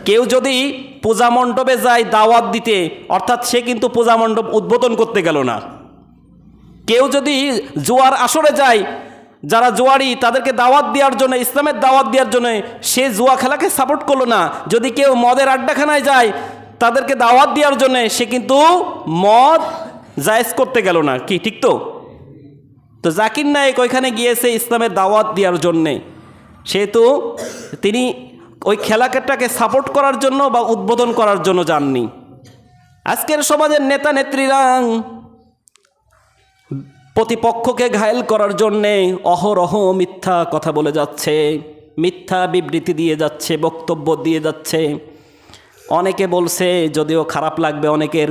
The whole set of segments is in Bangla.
কেউ যদি পূজা মণ্ডপে যায় দাওয়াত দিতে, অর্থাৎ সে কিন্তু পূজা মণ্ডপ উদ্বোধন করতে গেল না। কেউ যদি জুয়ার আসরে যায়, যারা জুয়ারি তাদেরকে দাওয়াত দেওয়ার জন্য, ইসলামের দাওয়াত দেওয়ার জন্য সে জুয়া খেলাকে সাপোর্ট করলো না। যদি কেউ মদের আড্ডাখানায় যায় তাদেরকে দাওয়াত দেওয়ার জন্য সে কিন্তু মদ জায়েজ করতে গেল না। কি ঠিক তো? তো জাকির নায়েক ওইখানে গিয়েছে ইসলামের দাওয়াত দেওয়ার জন্যে, সেহেতু তিনি ওই খেলাটাকে সাপোর্ট করার জন্য বা উদ্বোধন করার জন্য যাননি। আজকের সমাজের নেতা নেত্রীরা প্রতিপক্ষকে ঘায়েল করার জন্যে অহরহ মিথ্যা কথা বলে যাচ্ছে, মিথ্যা বিবৃতি দিয়ে যাচ্ছে, বক্তব্য দিয়ে যাচ্ছে। অনেকে বলছে, যদিও খারাপ লাগবে অনেকের,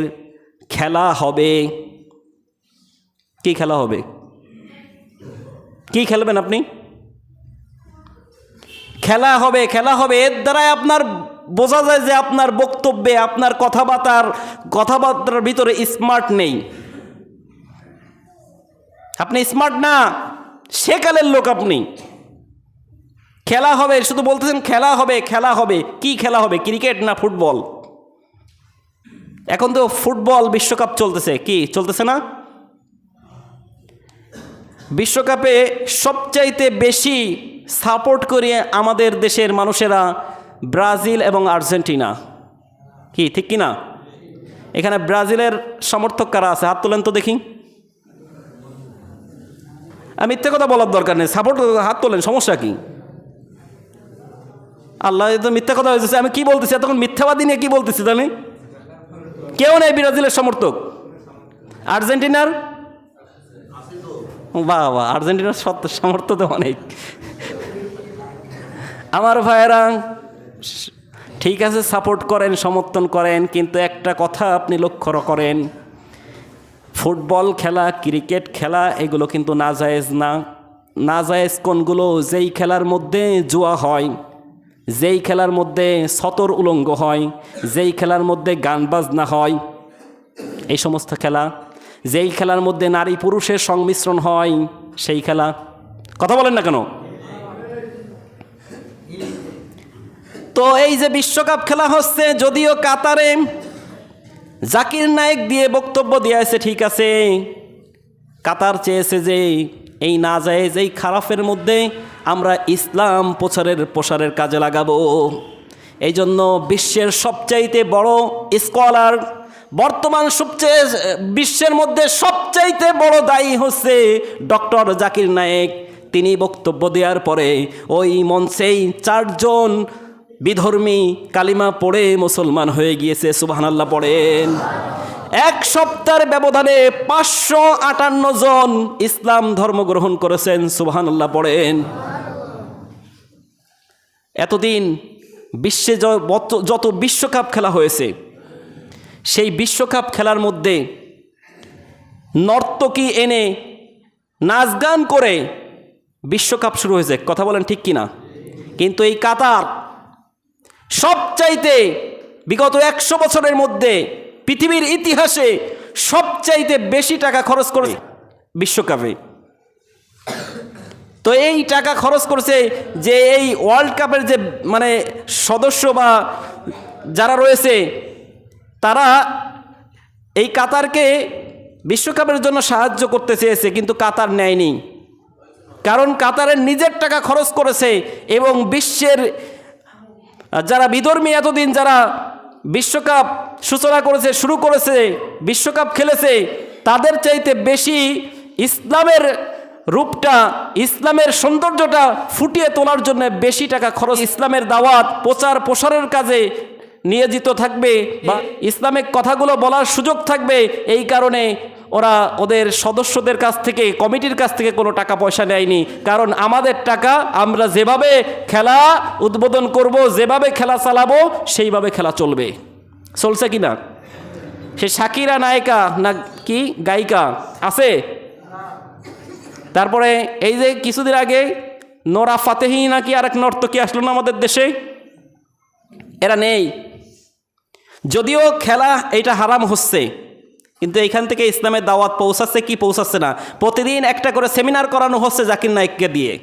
খেলা হবে। কি খেলা হবে? কি খেলবেন আপনি? খেলা হবে, খেলা হবে। এর দ্বারাই আপনার বোঝা যায় যে আপনার বক্তব্যে, আপনার কথাবার্তার ভিতরে স্মার্ট নেই। আপনি স্মার্ট না, সেকালের লোক আপনি। খেলা হবে শুধু বলতেছেন, খেলা হবে, খেলা হবে। কি খেলা হবে? ক্রিকেট না ফুটবল? এখন তো ফুটবল বিশ্বকাপ চলতেছে। কি চলতেছে না? বিশ্বকাপে সবচাইতে বেশি সাপোর্ট করিয়ে আমাদের দেশের মানুষেরা ব্রাজিল এবং আর্জেন্টিনা। কি ঠিক কি না? এখানে ব্রাজিলের সমর্থক কারা আছে? হাত তোলেন তো দেখি। মিথ্যে কথা বলার দরকার নেই, সাপোর্ট হাত তোলেন, সমস্যা কি? আল্লাহ তো মিথ্যা কথা হয়েছে। আমি কি বলতেছি তখন? মিথ্যাবাদী নিয়ে কি বলতেছি আমি? কেউ নেই ব্রাজিলের সমর্থক। আর্জেন্টিনার বাবা, আর্জেন্টিনার সমর্থক তো অনেক। আমার ভাইয়েরা, ঠিক আছে সাপোর্ট করেন, সমর্থন করেন, কিন্তু একটা কথা আপনি লক্ষ্য করেন, ফুটবল খেলা, ক্রিকেট খেলা এগুলো কিন্তু নাজায়েজ না। নাজায়েজ কোনগুলো? যেই খেলার মধ্যে জুয়া হয়, যেই খেলার মধ্যে সতর উলঙ্গ হয়, যেই খেলার মধ্যে গান বাজনা হয়, এই সমস্ত খেলা। যেই খেলার মধ্যে নারী পুরুষের সংমিশ্রণ হয়, সেই খেলা। কথা বলেন না কেন? তো এই যে বিশ্বকাপ খেলা হচ্ছে, যদিও কাতারে জাকির নায়েক দিয়ে বক্তব্য দিয়েছে, ঠিক আছে, কাতার চেয়েছে যে এই নাজায়েজ, এই খারাপের মধ্যে আমরা ইসলাম প্রসারের কাজে লাগাবো। এই জন্য বিশ্বের সবচাইতে বড় স্কলার, বর্তমান সবচেয়ে বিশ্বের মধ্যে সবচাইতে বড় দায়ী হচ্ছে ডক্টর জাকির নায়েক। তিনি বক্তব্য দেওয়ার পরে ওই মঞ্চেই 4 জন বিধর্মী কালিমা পড়ে মুসলমান হয়ে গিয়েছে। সুবহানাল্লাহ পড়েন। 1 সপ্তাহের ব্যবধানে 558 জন ইসলাম ধর্ম গ্রহণ করেছেন। সুবহানাল্লাহ পড়েন। এতদিন বিশ্বে যত বিশ্বকাপ খেলা হয়েছে, সেই বিশ্বকাপ খেলার মধ্যে নর্তকী এনে নাচ গান করে বিশ্বকাপ শুরু হয়েছে। কথা বলেন ঠিক কিনা? কিন্তু এই কাতার সবচাইতে বিগত 100 বছরের মধ্যে পৃথিবীর ইতিহাসে সবচাইতে বেশি টাকা খরচ করে বিশ্বকাপে। তো এই টাকা খরচ করছে যে এই ওয়ার্ল্ড কাপের যে মানে সদস্য বা যারা রয়েছে, তারা এই কাতারকে বিশ্বকাপের জন্য সাহায্য করতে চেয়েছে, কিন্তু কাতার নেয়নি। কারণ কাতারের নিজের টাকা খরচ করেছে এবং বিশ্বের যারা বিধর্মী এতদিন যারা বিশ্বকাপ সূচনা করেছে, শুরু করেছে, বিশ্বকাপ খেলেছে, তাদের চাইতে বেশি ইসলামের রূপটা, ইসলামের সৌন্দর্যটা ফুটিয়ে তোলার জন্য বেশি টাকা খরচ, ইসলামের দাওয়াত প্রসারের কাজে নিয়োজিত থাকবে বা ইসলামিক কথাগুলো বলার সুযোগ থাকবে। এই কারণে ওরা ওদের সদস্যদের কাছ থেকে, কমিটির কাছ থেকে কোনো টাকা পয়সা নেয়নি। কারণ আমাদের টাকা, আমরা যেভাবে খেলা উদ্বোধন করব, যেভাবে খেলা চালাবো, সেইভাবে খেলা চলবে। চলছে কি না? সে শাকিরা নায়িকা না কি গায়িকা আছে? তারপরে এই যে কিছুদিন আগে নোরা ফাতেহি নাকি আরেক নর্তকী আসলো না আমাদের দেশে, এরা নেই। যদিও খেলা এটা হারাম হচ্ছে, কিন্তু এইখান থেকে ইসলামের দাওয়াত পৌঁছাচ্ছে কি পৌঁছাচ্ছে না? প্রতিদিন একটা করে সেমিনার করানো হচ্ছে জাকির নায়েককে দিয়ে।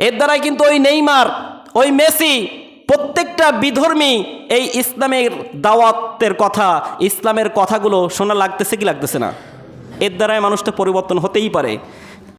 এর দ্বারাই কিন্তু ওই নেইমার, ওই মেসি প্রত্যেকটা বিধর্মী এই ইসলামের দাওয়াতের কথা, ইসলামের কথাগুলো শোনা লাগতেছে কি লাগতেছে না? এর দ্বারাই মানুষটা পরিবর্তন হতেই পারে।